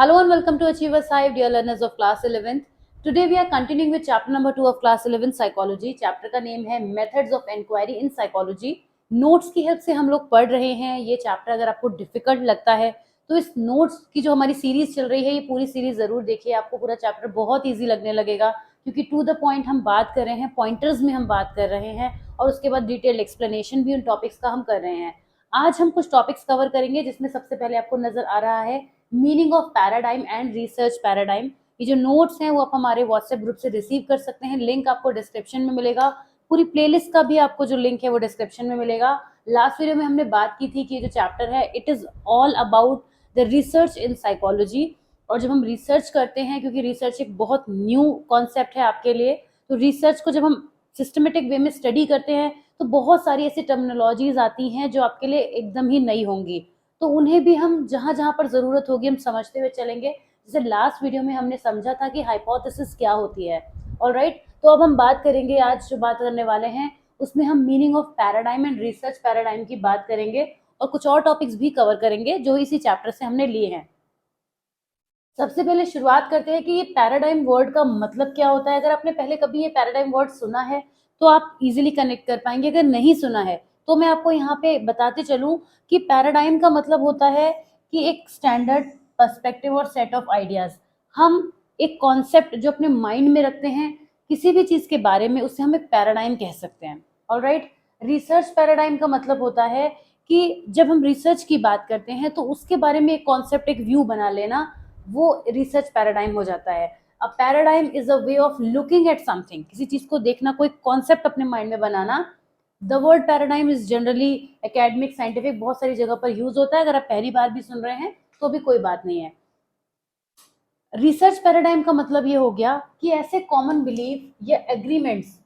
Hello and welcome to Achievers Hive, dear learners of class 11th. Today we are continuing with chapter number 2 of class 11 psychology. Chapter का name है methods of inquiry in psychology. Notes की help से हम लोग पढ़ रहे हैं. ये चैप्टर अगर आपको डिफिकल्ट लगता है तो इस नोट्स की जो हमारी सीरीज चल रही है ये पूरी सीरीज जरूर देखिए. आपको पूरा चैप्टर बहुत ईजी लगने लगेगा क्योंकि टू द पॉइंट हम बात कर रहे हैं, पॉइंटर्स में हम बात कर रहे हैं और उसके बाद डिटेल एक्सप्लेनेशन भी उन टॉपिक्स का हम कर रहे हैं. आज हम कुछ टॉपिक्स कवर करेंगे जिसमें सबसे पहले आपको नजर आ रहा है meaning of paradigm and research paradigm. ये जो नोट्स हैं वो आप हमारे व्हाट्सएप ग्रुप से रिसीव कर सकते हैं. लिंक आपको डिस्क्रिप्शन में मिलेगा. पूरी प्लेलिस्ट का भी आपको जो लिंक है वो डिस्क्रिप्शन में मिलेगा. लास्ट वीडियो में हमने बात की थी कि ये जो चैप्टर है it is all about the research in psychology. और जब हम रिसर्च करते हैं, क्योंकि रिसर्च एक बहुत न्यू कॉन्सेप्ट है आपके लिए, तो रिसर्च को जब हम सिस्टमेटिक वे में स्टडी करते हैं तो बहुत सारी ऐसी टर्मिनोलॉजीज आती हैं जो आपके लिए एकदम ही नई होंगी. तो उन्हें भी हम जहां जहां पर जरूरत होगी हम समझते हुए चलेंगे. जैसे लास्ट वीडियो में हमने समझा था कि हाइपोथेसिस क्या होती है. ऑलराइट, तो अब हम बात करेंगे, आज जो बात करने वाले हैं उसमें हम meaning of paradigm and research paradigm की बात करेंगे और कुछ और टॉपिक्स भी कवर करेंगे जो इसी चैप्टर से हमने लिए हैं. सबसे पहले शुरुआत करते हैं कि ये पैराडाइम वर्ड का मतलब क्या होता है. अगर आपने पहले कभी ये पैराडाइम वर्ड सुना है तो आप इजीली कनेक्ट कर पाएंगे. अगर नहीं सुना है तो मैं आपको यहाँ पे बताते चलूं कि पैराडाइम का मतलब होता है कि एक स्टैंडर्ड पर्सपेक्टिव और सेट ऑफ आइडियाज. हम एक कॉन्सेप्ट जो अपने माइंड में रखते हैं किसी भी चीज के बारे में, उससे हम एक पैराडाइम कह सकते हैं. ऑलराइट, रिसर्च पैराडाइम का मतलब होता है कि जब हम रिसर्च की बात करते हैं तो उसके बारे में एक कॉन्सेप्ट, एक व्यू बना लेना, वो रिसर्च पैराडाइम हो जाता है. A paradigm is a way of looking at something. किसी चीज को देखना, कोई कॉन्सेप्ट अपने माइंड में बनाना. The word paradigm is generally academic, scientific, बहुत सारी जगह पर यूज होता है. अगर आप पहली बार भी सुन रहे हैं तो भी कोई बात नहीं है. रिसर्च पैराडाइम का मतलब ये हो गया कि ऐसे कॉमन बिलीफ या एग्रीमेंट्स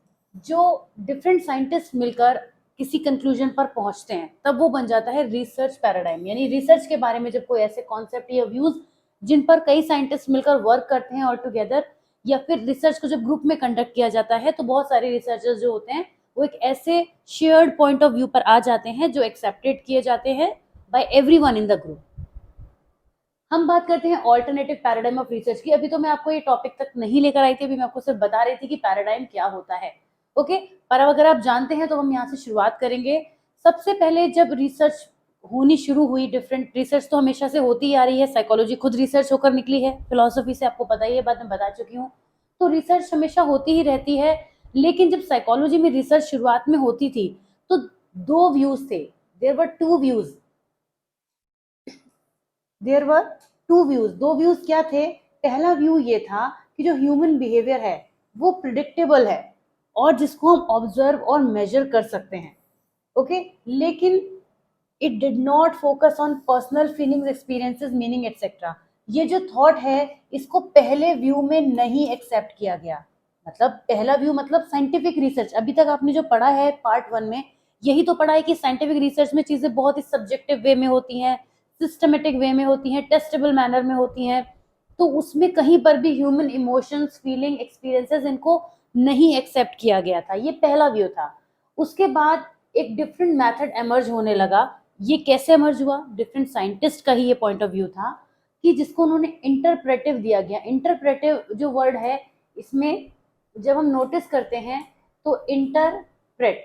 जो डिफरेंट साइंटिस्ट मिलकर किसी कंक्लूजन पर पहुंचते हैं, तब वो बन जाता है रिसर्च पैराडाइम. यानी रिसर्च के बारे में जब कोई ऐसे कॉन्सेप्ट या व्यूज जिन पर कई साइंटिस्ट मिलकर वर्क करते हैं ऑल टुगेदर, या फिर रिसर्च को जब ग्रुप में कंडक्ट किया जाता है तो बहुत सारे रिसर्चर्स जो होते हैं वो एक ऐसे शेयर्ड पॉइंट ऑफ व्यू पर आ जाते हैं जो एक्सेप्टेड किए जाते हैं by everyone in the group. हम बात करते हैं ऑल्टरनेटिव पैराडाइम ऑफ रिसर्च की. अभी तो मैं आपको ये टॉपिक तक नहीं लेकर आई थी, अभी मैं आपको सिर्फ बता रही थी कि पैराडाइम क्या होता है. ओके, पर अब अगर आप जानते हैं तो हम यहाँ से शुरुआत करेंगे. सबसे पहले जब रिसर्च होनी शुरू हुई, डिफरेंट रिसर्च तो हमेशा से होती ही आ रही है. साइकोलॉजी खुद रिसर्च होकर निकली है, फिलोसफी से आपको पता ही है, बात मैं बता चुकी हूँ. तो रिसर्च हमेशा होती ही रहती है. लेकिन जब साइकोलॉजी में रिसर्च शुरुआत में होती थी तो दो व्यूज थे. There were two views. There were two views. दो व्यूज क्या थे? पहला व्यू ये था कि जो ह्यूमन बिहेवियर है वो प्रिडिक्टेबल है और जिसको हम ऑब्जर्व और मेजर कर सकते हैं. ओके, लेकिन it did not focus on personal feelings, experiences, meaning etcetera. ये जो थॉट है इसको पहले व्यू में नहीं एक्सेप्ट किया गया. मतलब पहला व्यू मतलब साइंटिफिक रिसर्च. अभी तक आपने जो पढ़ा है पार्ट 1 में, यही तो पढ़ा है कि साइंटिफिक रिसर्च में चीजें बहुत ही सब्जेक्टिव वे में होती हैं, सिस्टमेटिक वे में होती हैं, टेस्टेबल मैनर में होती हैं. तो उसमें कहीं पर भी ह्यूमन इमोशंस, फीलिंग, एक्सपीरियंसेस, इनको नहीं एक्सेप्ट किया गया था. ये पहला व्यू था. उसके बाद एक डिफरेंट मेथड एमर्ज होने लगा. ये कैसे एमर्ज हुआ? डिफरेंट साइंटिस्ट का ही ये पॉइंट ऑफ व्यू था कि जिसको उन्होंने इंटरप्रेटिव दिया गया. इंटरप्रेटिव जो वर्ड है, इसमें जब हम नोटिस करते हैं तो इंटरप्रेट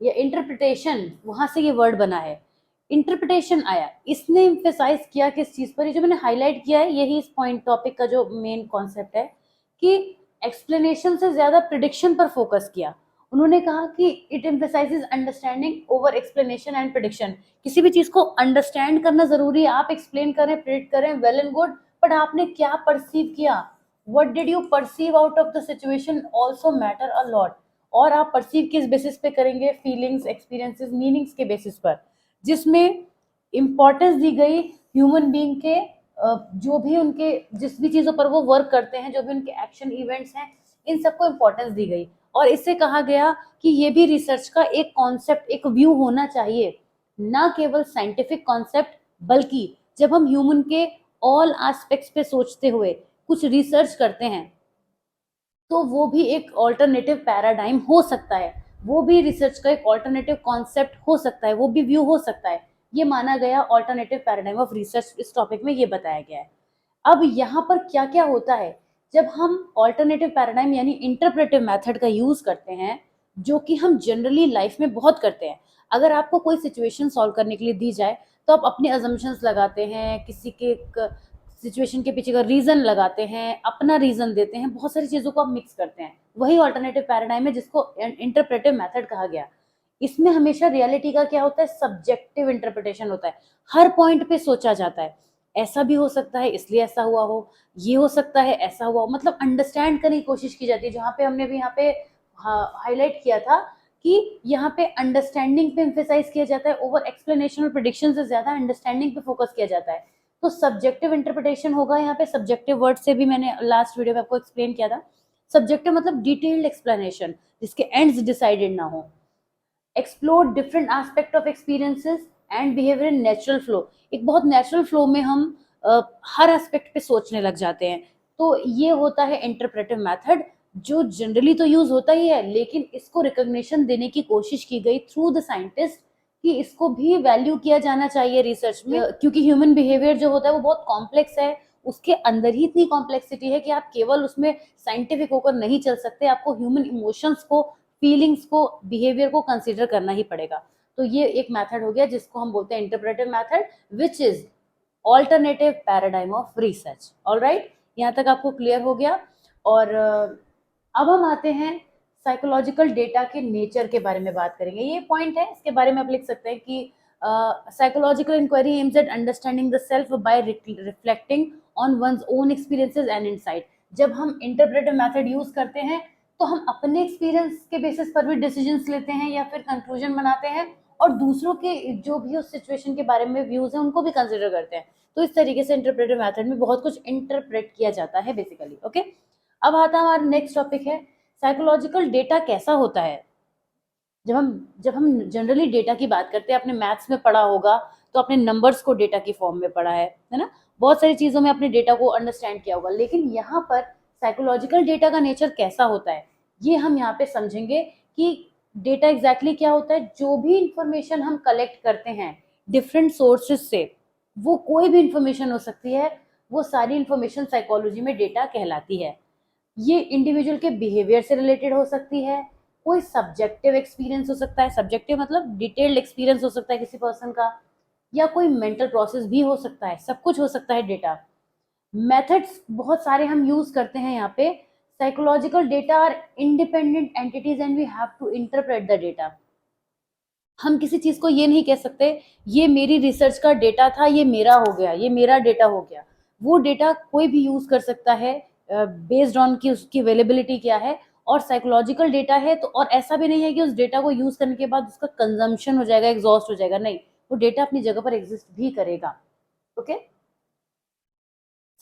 या इंटरप्रिटेशन, वहां से ये वर्ड बना है. इंटरप्रिटेशन आया, इसने इम्फेसाइज किया किस चीज पर? ये जो मैंने हाईलाइट किया है यही इस पॉइंट टॉपिक का जो मेन कॉन्सेप्ट है कि एक्सप्लेनेशन से ज्यादा प्रिडिक्शन पर फोकस किया. उन्होंने कहा कि it emphasises understanding over explanation and prediction. किसी भी चीज को अंडरस्टैंड करना जरूरी है. आप एक्सप्लेन करें, प्रिडिक्ट करें, वेल एंड गुड, बट आपने क्या परसीव किया, what did you perceive out of the situation also matter a lot. और आप परसीव किस बेसिस पे करेंगे? फीलिंग्स, एक्सपीरियंसेस, मीनिंग्स के बेसिस पर, जिसमें इंपॉर्टेंस दी गई ह्यूमन बीइंग के जो भी उनके जिस भी चीजों पर वो वर्क करते हैं, जो भी उनके एक्शन इवेंट्स हैं, इन सबको इंपॉर्टेंस दी गई. और इससे कहा गया कि ये भी रिसर्च का एक कॉन्सेप्ट, एक व्यू होना चाहिए, ना केवल साइंटिफिक कॉन्सेप्ट, बल्कि जब हम ह्यूमन के ऑल एस्पेक्ट्स पे सोचते हुए कुछ रिसर्च करते हैं तो वो भी एक ऑल्टरनेटिव पैराडाइम हो सकता है. वो भी रिसर्च का एक ऑल्टरनेटिव कॉन्सेप्ट हो सकता है, वो भी व्यू हो सकता है. ये माना गया ऑल्टरनेटिव पैराडाइम ऑफ रिसर्च. इस टॉपिक में ये बताया गया है. अब यहाँ पर क्या क्या होता है, जब हम ऑल्टरनेटिव पैराडाइम यानी इंटरप्रेटिव मेथड का यूज करते हैं, जो कि हम जनरली लाइफ में बहुत करते हैं। अगर आपको कोई सिचुएशन सॉल्व करने के लिए दी जाए तो आप अपने अजम्पशंस लगाते हैं, किसी के सिचुएशन के पीछे का रीजन लगाते हैं, अपना रीजन देते हैं, बहुत सारी चीजों को आप मिक्स करते हैं। वही ऑल्टरनेटिव पैराडाइम है जिसको इंटरप्रेटिव मेथड कहा गया। इसमें हमेशा रियलिटी का क्या होता है, सब्जेक्टिव इंटरप्रिटेशन होता है। हर पॉइंट पे सोचा जाता है, ऐसा भी हो सकता है इसलिए ऐसा हुआ हो, ये हो सकता है ऐसा हुआ हो, मतलब अंडरस्टैंड करने की कोशिश की जाती है। जहाँ पे हमने भी यहाँ पे हाईलाइट किया था कि यहाँ पे अंडरस्टैंडिंग पे एम्फेसाइज किया जाता है, ओवर एक्सप्लेनेशन और प्रेडिक्शन से ज्यादा अंडरस्टैंडिंग पे फोकस किया जाता है। तो सब्जेक्टिव इंटरप्रिटेशन होगा यहाँ पे। सब्जेक्टिव वर्ड से भी मैंने लास्ट वीडियो में आपको एक्सप्लेन किया था। सब्जेक्टिव मतलब डिटेल्ड एक्सप्लेनेशन जिसके एंड्स डिसाइडेड ना हो। Explore different aspect of experiences and behaviour in natural flow. एक बहुत नेचुरल फ्लो में हम हर एस्पेक्ट पे सोचने लग जाते हैं। तो ये होता है इंटरप्रेटिव मेथड, जो जनरली तो यूज होता ही है, लेकिन इसको रिकॉग्निशन देने की कोशिश की गई थ्रू द साइंटिस्ट कि इसको भी वैल्यू किया जाना चाहिए रिसर्च में, क्योंकि ह्यूमन बिहेवियर जो होता है वो बहुत कॉम्प्लेक्स है। उसके अंदर ही इतनी कॉम्प्लेक्सिटी है कि आप केवल उसमें साइंटिफिक होकर नहीं चल सकते, आपको ह्यूमन इमोशंस को, फीलिंग्स को, बिहेवियर को कंसीडर करना ही पड़ेगा। तो ये एक मेथड हो गया जिसको हम बोलते हैं interpretive method, which is alternative paradigm of research. Alright, यहाँ तक आपको क्लियर हो गया। और अब हम आते हैं साइकोलॉजिकल डेटा के नेचर के बारे में बात करेंगे। ये पॉइंट है, इसके बारे में आप लिख सकते हैं कि psychological inquiry aims at understanding the self by reflecting on one's own experiences and insight. जब हम इंटरप्रेटिव मेथड यूज करते हैं तो हम अपने एक्सपीरियंस के बेसिस पर भी डिसीजंस लेते हैं या फिर कंक्लूजन बनाते हैं, और दूसरों के जो भी उस सिचुएशन के बारे में व्यूज हैं उनको भी कंसिडर करते हैं। तो इस तरीके से इंटरप्रेटिव मेथड में बहुत कुछ इंटरप्रेट किया जाता है बेसिकली। ओके, अब आता है हमारा नेक्स्ट टॉपिक है साइकोलॉजिकल डेटा कैसा होता है। जब हम जनरली डेटा की बात करते हैं, आपने मैथ्स में पढ़ा होगा तो आपने नंबर्स को डेटा की फॉर्म में पढ़ा है ना, बहुत सारी चीजों में अपने डेटा को अंडरस्टैंड किया होगा। लेकिन यहाँ पर साइकोलॉजिकल डेटा का नेचर कैसा होता है, ये हम यहाँ पे समझेंगे कि डेटा एग्जैक्टली क्या होता है। जो भी इंफॉर्मेशन हम कलेक्ट करते हैं डिफरेंट सोर्सेज से, वो कोई भी इंफॉर्मेशन हो सकती है, वो सारी इंफॉर्मेशन साइकोलॉजी में डेटा कहलाती है। ये इंडिविजुअल के बिहेवियर से रिलेटेड हो सकती है, कोई सब्जेक्टिव एक्सपीरियंस हो सकता है, सब्जेक्टिव मतलब डिटेल्ड एक्सपीरियंस हो सकता है किसी पर्सन का, या कोई मेंटल प्रोसेस भी हो सकता है, सब कुछ हो सकता है डेटा। मेथड्स बहुत सारे हम यूज करते हैं यहाँ पे। Psychological data are independent entities and we have to interpret the data. हम किसी चीज को ये नहीं कह सकते ये मेरी रिसर्च का डेटा था, ये मेरा हो गया, ये मेरा डेटा हो गया। वो डेटा कोई भी यूज कर सकता है बेस्ड ऑन की उसकी अवेलेबिलिटी क्या है। और साइकोलॉजिकल डेटा है तो, और ऐसा भी नहीं है कि उस डेटा को यूज करने के बाद उसका कंजम्पशन हो जाएगा, एग्जॉस्ट हो जाएगा, नहीं, वो डेटा अपनी जगह पर एग्जिस्ट भी करेगा। ओके,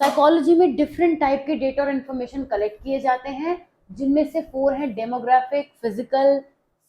साइकोलॉजी में डिफरेंट टाइप के डेटा और इंफॉर्मेशन कलेक्ट किए जाते हैं, जिनमें से 4 हैं demographic, physical,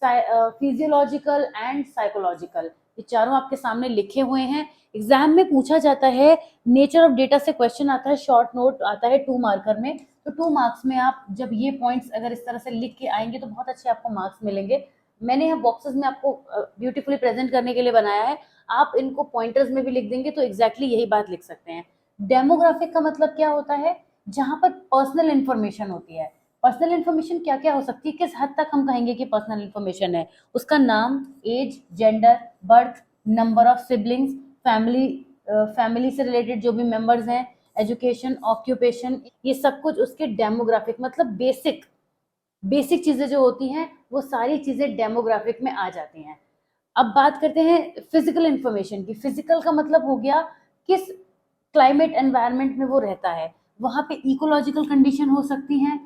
physiological and psychological. ये चारों आपके सामने लिखे हुए हैं। एग्जाम में पूछा जाता है, नेचर ऑफ डेटा से क्वेश्चन आता है, शॉर्ट नोट आता है 2 मार्कर में। तो 2 मार्क्स में आप जब ये पॉइंट्स अगर इस तरह से लिख के आएंगे तो बहुत अच्छे आपको मार्क्स मिलेंगे। मैंने यहाँ बॉक्सेस में आपको ब्यूटीफुली प्रेजेंट करने के लिए बनाया है, आप इनको पॉइंटर्स में भी लिख देंगे तो एग्जैक्टली यही बात लिख सकते हैं। डेमोग्राफिक का मतलब क्या होता है, जहां पर पर्सनल इंफॉर्मेशन होती है। पर्सनल इंफॉर्मेशन क्या क्या हो सकती है, किस हद तक हम कहेंगे कि पर्सनल इंफॉर्मेशन है, उसका नाम, age, gender, birth, number of siblings, family से रिलेटेड जो भी मेंबर्स हैं, एजुकेशन, ऑक्यूपेशन, ये सब कुछ उसके डेमोग्राफिक मतलब बेसिक बेसिक चीजें जो होती हैं वो सारी चीजें डेमोग्राफिक में आ जाती हैं। अब बात करते हैं फिजिकल इंफॉर्मेशन की। फिजिकल का मतलब हो गया किस क्लाइमेट एनवायरनमेंट में वो रहता है, वहां पे इकोलॉजिकल कंडीशन हो सकती हैं।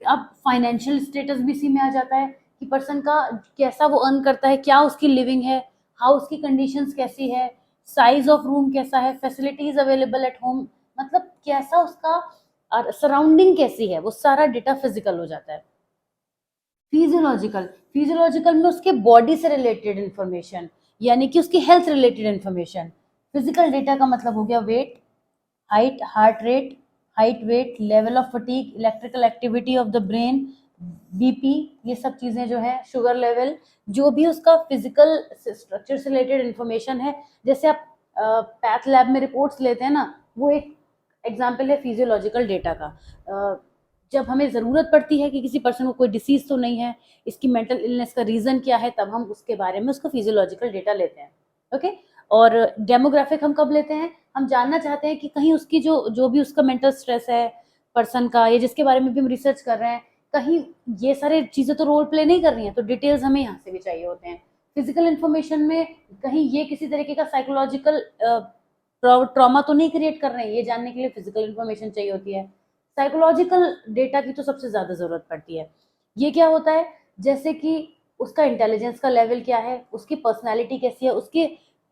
अब फाइनेंशियल स्टेटस भी इसी में आ जाता है कि पर्सन का कैसा वो अर्न करता है, क्या उसकी लिविंग है, हाउस की कंडीशंस कैसी है, साइज ऑफ रूम कैसा है, फैसिलिटीज अवेलेबल एट होम, मतलब कैसा उसका सराउंडिंग कैसी है, वो सारा डेटा फिजिकल हो जाता है। फिजियोलॉजिकल, फिजियोलॉजिकल में उसके बॉडी से रिलेटेड इंफॉर्मेशन, यानी कि उसकी health related information. Physical data का मतलब हो गया weight, height, heart rate, height, weight, level of fatigue, electrical activity of the brain, BP, ये सब चीजें जो है, शुगर लेवल, जो भी उसका फिजिकल स्ट्रक्चर से रिलेटेड इंफॉर्मेशन है। जैसे आप पैथ लैब में रिपोर्ट्स लेते हैं ना, वो एक एग्जाम्पल है फिजियोलॉजिकल डेटा का। जब हमें ज़रूरत पड़ती है कि किसी पर्सन को कोई डिसीज़ तो नहीं है, इसकी मेंटल इलनेस का रीज़न क्या है, तब हम उसके बारे में उसका फिजियोलॉजिकल डेटा लेते हैं। ओके, और डेमोग्राफिक हम कब लेते हैं, हम जानना चाहते हैं कि कहीं उसकी जो जो भी उसका मेंटल स्ट्रेस है पर्सन का, या जिसके बारे में भी हम रिसर्च कर रहे हैं, कहीं ये सारी चीज़ें तो रोल प्ले नहीं कर रही हैं, तो डिटेल्स हमें यहाँ से भी चाहिए होते हैं। फिजिकल इन्फॉर्मेशन में कहीं ये किसी तरीके का साइकोलॉजिकल ट्रॉमा तो नहीं क्रिएट कर रहे हैं, ये जानने के लिए फिजिकल इन्फॉर्मेशन चाहिए होती है। साइकोलॉजिकल डेटा की तो सबसे ज़्यादा ज़रूरत पड़ती है। ये क्या होता है, जैसे कि उसका इंटेलिजेंस का लेवल क्या है, उसकी पर्सनैलिटी कैसी है, उसकी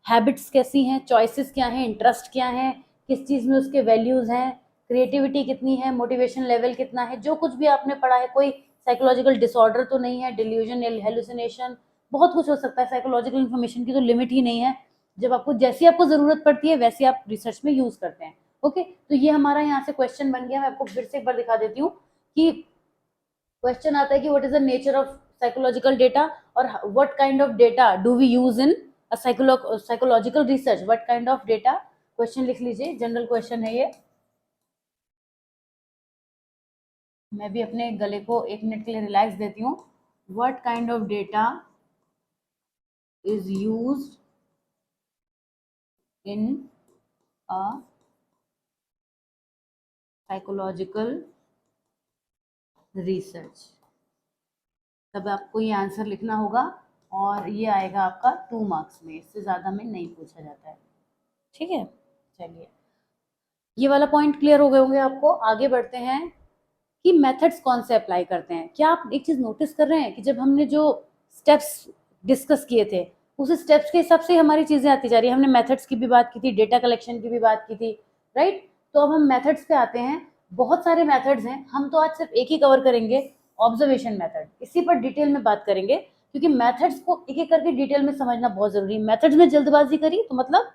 हैबिट्स कैसी हैं, चॉइसेस क्या हैं, इंटरेस्ट क्या हैं, किस चीज़ में उसके वैल्यूज़ हैं, क्रिएटिविटी कितनी है, मोटिवेशन लेवल कितना है, जो कुछ भी आपने पढ़ा है, कोई साइकोलॉजिकल डिसऑर्डर तो नहीं है, डिल्यूजन या हेलुसिनेशन, बहुत कुछ हो सकता है। साइकोलॉजिकल इन्फॉर्मेशन की तो लिमिट ही नहीं है। जब आपको जैसी आपको ज़रूरत पड़ती है वैसे आप रिसर्च में यूज़ करते हैं। ओके, तो ये हमारा यहाँ से क्वेश्चन बन गया। मैं आपको फिर से एक बार दिखा देती हूँ कि क्वेश्चन आता है कि what is the nature of psychological data और what kind of data do we use in a psychological research, what kind of data. Question लिख लीजिए, जनरल क्वेश्चन है ये। मैं भी अपने गले को 1 मिनट के लिए रिलैक्स देती हूँ। What kind of data is used in a psychological research. तब आपको ये आंसर लिखना होगा और ये आएगा आपका 2 मार्क्स में, इससे ज़्यादा में नहीं पूछा जाता है। ठीक है, चलिए ये वाला पॉइंट क्लियर हो गए होंगे आपको। आगे बढ़ते हैं कि मेथड्स कौन से अप्लाई करते हैं। क्या आप एक चीज़ नोटिस कर रहे हैं कि जब हमने जो स्टेप्स डिस्कस किए थे उस स्टेप्स के हिसाब से हमारी चीज़ें आती जा रही है। हमने मेथड्स की भी बात की थी, डेटा कलेक्शन की भी बात की थी, राइट। तो अब हम मेथड्स पे आते हैं। बहुत सारे मेथड्स हैं, हम तो आज सिर्फ एक ही कवर करेंगे, ऑब्जर्वेशन मेथड। इसी पर डिटेल में बात करेंगे क्योंकि मेथड्स को एक एक करके डिटेल में समझना बहुत जरूरी है। मेथड्स में जल्दबाजी करी तो मतलब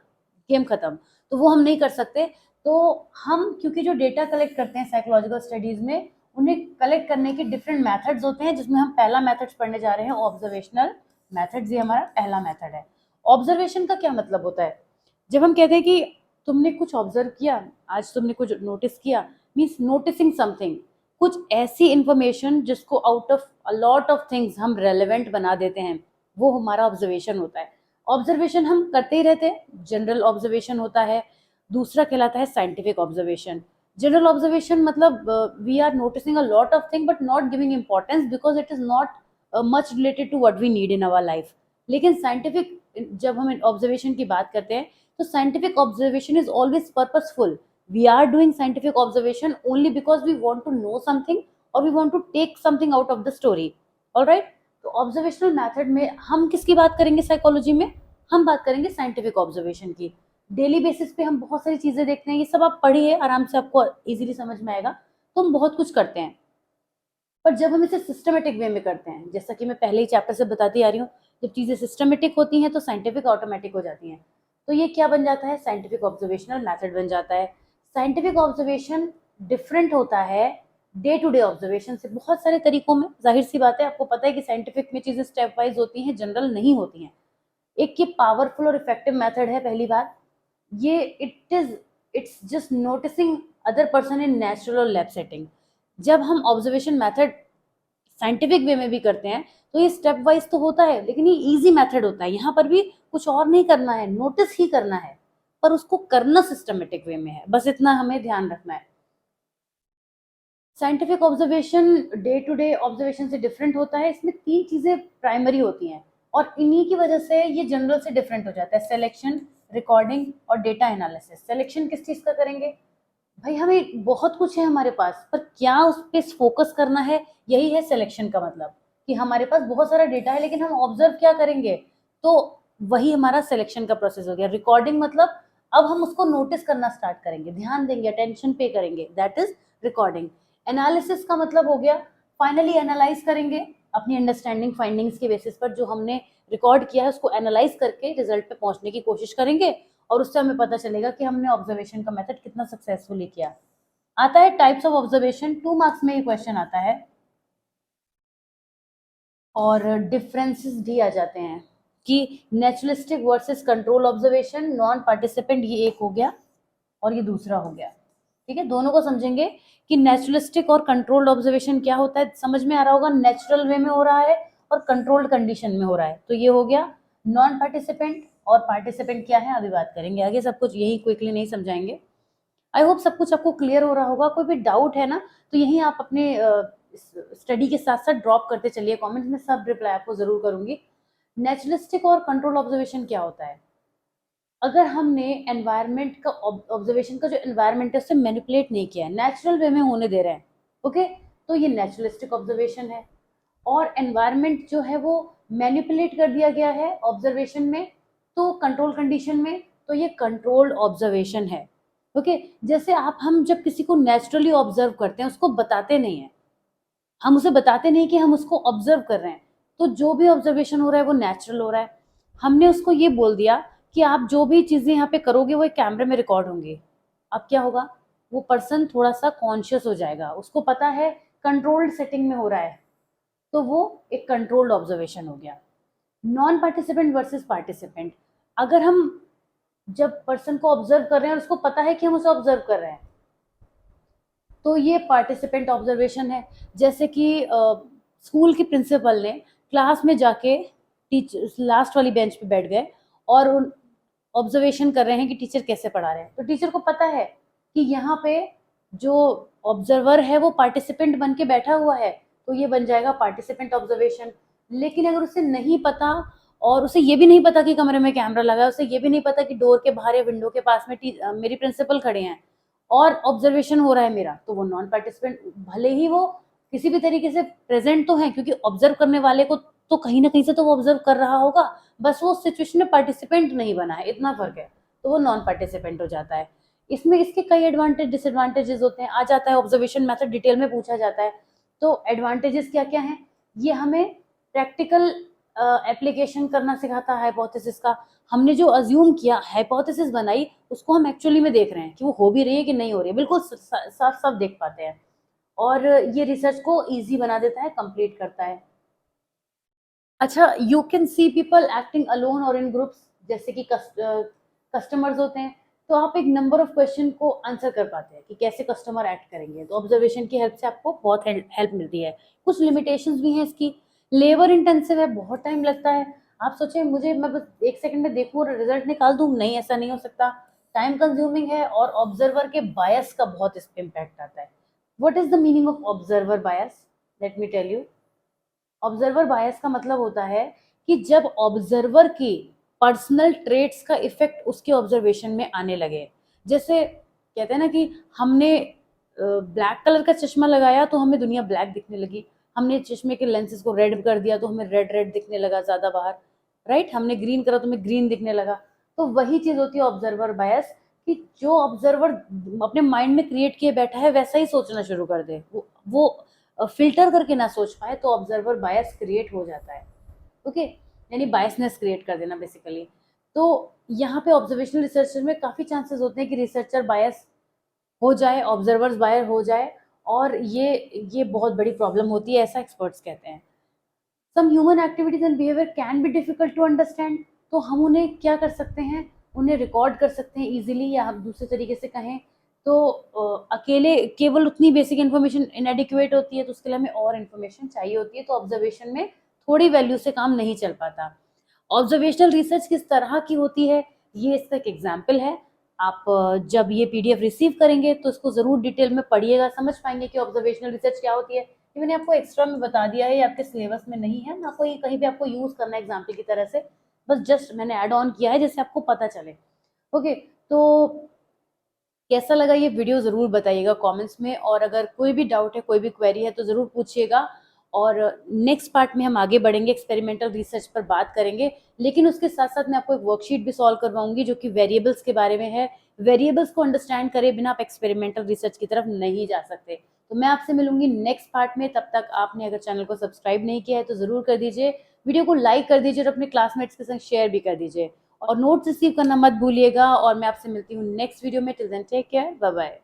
गेम खत्म, तो वो हम नहीं कर सकते। तो हम क्योंकि जो डेटा कलेक्ट करते हैं साइकोलॉजिकल स्टडीज में, उन्हें कलेक्ट करने के डिफरेंट मेथड्स होते हैं, जिसमें हम पहला मेथड्स पढ़ने जा रहे हैं ऑब्जर्वेशनल मेथड्स। ये हमारा पहला मेथड है। ऑब्जर्वेशन का क्या मतलब होता है, जब हम कहते हैं कि तुमने कुछ ऑब्जर्व किया, आज तुमने कुछ नोटिस किया, मीन्स नोटिसिंग समथिंग, कुछ ऐसी इंफॉर्मेशन जिसको out of a lot of things हम रेलेवेंट बना देते हैं, वो हमारा ऑब्जर्वेशन होता है। ऑब्जर्वेशन हम करते ही रहते हैं, जनरल ऑब्जर्वेशन होता है, दूसरा कहलाता है साइंटिफिक ऑब्जर्वेशन। जनरल ऑब्जर्वेशन मतलब we are noticing a lot of thing but not giving importance because it is not much related to what we need in our life. लेकिन साइंटिफिक, जब हम observation की बात करते हैं तो scientific observation is always purposeful. We are doing scientific observation only because we want to know something और we want to take something out of the story. Alright, तो ऑब्जर्वेशनल मेथड में हम किसकी बात करेंगे साइकोलॉजी में, हम बात करेंगे साइंटिफिक ऑब्जर्वेशन की। डेली बेसिस पे हम बहुत सारी चीजें देखते हैं, ये सब आप पढ़िए आराम से, आपको इजीली समझ में आएगा। तो हम बहुत कुछ करते हैं, पर जब हम इसे सिस्टमेटिक वे में करते हैं, जैसा कि मैं पहले ही चैप्टर से बताती आ रही हूँ, जब चीजें सिस्टमेटिक होती हैं तो साइंटिफिक ऑटोमेटिक हो जाती हैं। तो ये क्या बन जाता है, साइंटिफिक ऑब्जर्वेशनल मेथड बन जाता है। साइंटिफिक ऑब्जर्वेशन डिफरेंट होता है डे टू डे ऑब्जर्वेशन से बहुत सारे तरीकों में। जाहिर सी बात है, आपको पता है कि साइंटिफिक में चीजें स्टेप वाइज होती हैं, जनरल नहीं होती हैं। एक ये पावरफुल और इफेक्टिव मेथड है। पहली बात ये, it's just noticing other person in natural और लैब सेटिंग। जब हम ऑब्जर्वेशन मेथड साइंटिफिक वे में भी करते हैं तो ये स्टेप वाइज तो होता है, लेकिन ये इजी मेथड होता है। यहाँ पर भी कुछ और नहीं करना है, नोटिस ही करना है, पर उसको करना सिस्टमेटिक वे में है, बस इतना हमें ध्यान रखना है। Scientific observation day to day observation से डिफरेंट होता है। इसमें 3 चीजें प्राइमरी होती हैं और इन्हीं की वजह से ये जनरल से डिफरेंट हो जाता है, सिलेक्शन, रिकॉर्डिंग और डेटा एनालिसिस। सिलेक्शन किस चीज का करेंगे, भाई हमें बहुत कुछ है हमारे पास, पर क्या उस पर फोकस करना है, यही है सिलेक्शन का मतलब, कि हमारे पास बहुत सारा डेटा है लेकिन हम ऑब्जर्व क्या करेंगे, तो वही हमारा सिलेक्शन का प्रोसेस हो गया। रिकॉर्डिंग मतलब अब हम उसको नोटिस करना स्टार्ट करेंगे, ध्यान देंगे, अटेंशन पे करेंगे, दैट इज रिकॉर्डिंग। एनालिसिस का मतलब हो गया फाइनली एनालाइज करेंगे, अपनी अंडरस्टैंडिंग फाइंडिंग्स के बेसिस पर जो हमने रिकॉर्ड किया है उसको एनालाइज करके रिजल्ट पे पहुंचने की कोशिश करेंगे, और उससे हमें पता चलेगा कि हमने ऑब्जर्वेशन का मेथड कितना सक्सेसफुली किया। आता है टाइप्स ऑफ ऑब्जर्वेशन, 2 मार्क्स में ये क्वेश्चन आता है, और डिफरेंसेस भी आ जाते हैं कि naturalistic versus control observation, non participant, ये एक हो गया और ये दूसरा हो गया। ठीक है, दोनों को समझेंगे कि नेचुरलिस्टिक और कंट्रोल्ड ऑब्जर्वेशन क्या होता है। समझ में आ रहा होगा, नेचुरल वे में हो रहा है और कंट्रोल्ड कंडीशन में हो रहा है। तो ये हो गया नॉन पार्टिसिपेंट और पार्टिसिपेंट क्या है अभी बात करेंगे आगे, सब कुछ यही क्विकली नहीं समझाएंगे। आई होप सब कुछ आपको क्लियर हो रहा होगा। कोई भी डाउट है ना तो यही आप अपने स्टडी के साथ साथ ड्रॉप करते चलिए कमेंट्स में, सब रिप्लाई आपको जरूर करूंगी। नेचुरलिस्टिक और कंट्रोल ऑब्जर्वेशन क्या होता है? अगर हमने एनवायरनमेंट का ऑब्जर्वेशन का जो एनवायरनमेंट है उससे मैनिपुलेट नहीं किया है, नेचुरल वे में होने दे रहे हैं, ओके, तो ये नेचुरलिस्टिक ऑब्जर्वेशन है। और एनवायरनमेंट जो है वो मैनिपुलेट कर दिया गया है ऑब्जर्वेशन में, तो कंट्रोल कंडीशन में, तो ये कंट्रोल्ड ऑब्जर्वेशन है। ओके, जैसे हम जब किसी को नेचुरली ऑब्जर्व करते हैं उसको बताते नहीं है, हम उसे बताते नहीं कि हम उसको ऑब्जर्व कर रहे हैं, तो जो भी ऑब्जर्वेशन हो रहा है वो नेचुरल हो रहा है। हमने उसको ये बोल दिया कि आप जो भी चीजें यहाँ पे करोगे वो एक कैमरे में रिकॉर्ड होंगी। अब क्या होगा, वो पर्सन थोड़ा सा कॉन्शियस हो जाएगा, उसको पता है कंट्रोल्ड सेटिंग में हो रहा है, तो वो एक कंट्रोल्ड ऑब्जर्वेशन हो गया। नॉन पार्टिसिपेंट वर्सेस पार्टिसिपेंट, अगर हम जब पर्सन को ऑब्जर्व कर रहे हैं और उसको पता है कि हम उसे ऑब्जर्व कर रहे हैं, तो ये पार्टिसिपेंट ऑब्जर्वेशन है। जैसे कि स्कूल के प्रिंसिपल ने क्लास में जाके टीचर लास्ट वाली बेंच पे बैठ गए और ऑब्जर्वेशन कर रहे हैं कि टीचर कैसे पढ़ा रहे हैं, तो टीचर को पता है कि यहाँ पे जो ऑब्जर्वर है वो पार्टिसिपेंट बन के बैठा हुआ है, तो ये बन जाएगा पार्टिसिपेंट ऑब्जर्वेशन। लेकिन अगर उसे नहीं पता और उसे ये भी नहीं पता कि कमरे में कैमरा लगा है, उसे ये भी नहीं पता कि डोर के बाहर या विंडो के पास में मेरी प्रिंसिपल खड़े हैं और ऑब्जर्वेशन हो रहा है मेरा, तो वो नॉन पार्टिसिपेंट, भले ही वो किसी भी तरीके से प्रेजेंट तो है क्योंकि ऑब्जर्व करने वाले को तो कहीं ना कहीं से तो वो ऑब्जर्व कर रहा होगा, बस वो सिचुएशन में पार्टिसिपेंट नहीं बना है, इतना फर्क है, तो वो नॉन पार्टिसिपेंट हो जाता है। इसमें इसके कई एडवांटेज डिसएडवांटेजेस होते हैं, आ जाता है ऑब्जर्वेशन मेथड डिटेल में पूछा जाता है। तो एडवांटेजेस क्या क्या हैं, ये हमें प्रैक्टिकल एप्लीकेशन करना सिखाता है हाइपोथेसिस का। हमने जो अज्यूम किया, हाइपोथेसिस बनाई, उसको हम एक्चुअली में देख रहे हैं कि वो हो भी रही है कि नहीं हो रही है, बिल्कुल साफ साफ देख पाते हैं। और ये रिसर्च को इजी बना देता है, कंप्लीट करता है। अच्छा, you can see people acting alone और इन ग्रुप्स, जैसे कि कस्टमर्स होते हैं, तो आप एक नंबर ऑफ क्वेश्चन को आंसर कर पाते हैं कि कैसे कस्टमर एक्ट करेंगे, तो ऑब्जर्वेशन की हेल्प से आपको बहुत हेल्प मिलती है। कुछ लिमिटेशंस भी हैं इसकी, लेबर इंटेंसिव है, बहुत टाइम लगता है। आप सोचे मैं बस 1 सेकंड में देखूँ और रिजल्ट निकाल दूँ, नहीं, ऐसा नहीं हो सकता, टाइम कंज्यूमिंग है और ऑब्जर्वर के बायस का बहुत इस पे इम्पैक्ट आता है। What is the meaning of observer bias? Let me tell you. Observer bias का मतलब होता है कि जब ऑब्जर्वर की पर्सनल ट्रेट्स का इफेक्ट उसके ऑब्जर्वेशन में आने लगे, जैसे कहते हैं ना कि हमने ब्लैक कलर का चश्मा लगाया तो हमें दुनिया ब्लैक दिखने लगी, हमने चश्मे के लेंसेज को रेड कर दिया तो हमें रेड रेड दिखने लगा ज्यादा बाहर, राइट, हमने ग्रीन करा तो हमें ग्रीन दिखने लगा। तो वही चीज होती है ऑब्जर्वर बायस, कि जो ऑब्जर्वर अपने माइंड में क्रिएट किए बैठा है वैसा ही सोचना शुरू कर दे, वो फिल्टर करके ना सोच पाए, तो ऑब्जर्वर बायस क्रिएट हो जाता है। ओके, यानी बायसनेस क्रिएट कर देना बेसिकली। तो यहाँ पे ऑब्जर्वेशनल रिसर्चर में काफी चांसेस होते हैं कि रिसर्चर बायस हो जाए, ऑब्जर्वर्स बायस हो जाए, और ये बहुत बड़ी प्रॉब्लम होती है, ऐसा एक्सपर्ट्स कहते हैं। Some human activities and behaviour can be difficult to understand, तो हम उन्हें क्या कर सकते हैं, उन्हें रिकॉर्ड कर सकते हैं इजीली, या हम दूसरे तरीके से कहें तो अकेले केवल उतनी बेसिक इन्फॉर्मेशन इनएडिक्वेट होती है, तो उसके लिए हमें और इन्फॉर्मेशन चाहिए होती है, तो ऑब्जर्वेशन में थोड़ी वैल्यू से काम नहीं चल पाता। ऑब्जर्वेशनल रिसर्च किस तरह की होती है, ये इसका एक एग्जाम्पल है। आप जब ये पीडीएफ रिसीव करेंगे तो इसको जरूर डिटेल में पढ़िएगा, समझ पाएंगे कि ऑब्जर्वेशनल रिसर्च क्या होती है। ये मैंने आपको एक्स्ट्रा में बता दिया है, ये आपके सिलेबस में नहीं है ना, कोई कहीं पे आपको यूज करना है एग्जाम्पल की तरह से, बस जस्ट मैंने ऐड ऑन किया है जिससे आपको पता चले। ओके, तो कैसा लगा ये वीडियो जरूर बताइएगा कमेंट्स में, और अगर कोई भी डाउट है, कोई भी क्वेरी है तो जरूर पूछिएगा। और नेक्स्ट पार्ट में हम आगे बढ़ेंगे, एक्सपेरिमेंटल रिसर्च पर बात करेंगे, लेकिन उसके साथ साथ मैं आपको एक वर्कशीट भी सॉल्व करवाऊंगी जो कि वेरिएबल्स के बारे में है। वेरिएबल्स को अंडरस्टैंड करे बिना आप एक्सपेरिमेंटल रिसर्च की तरफ नहीं जा सकते। तो मैं आपसे मिलूंगी नेक्स्ट पार्ट में, तब तक आपने अगर चैनल को सब्सक्राइब नहीं किया है तो जरूर कर दीजिए, वीडियो को लाइक कर दीजिए और अपने क्लासमेट्स के संग शेयर भी कर दीजिए, और नोट्स रिसीव करना मत भूलिएगा। और मैं आपसे मिलती हूँ नेक्स्ट वीडियो में, till then take care, bye bye.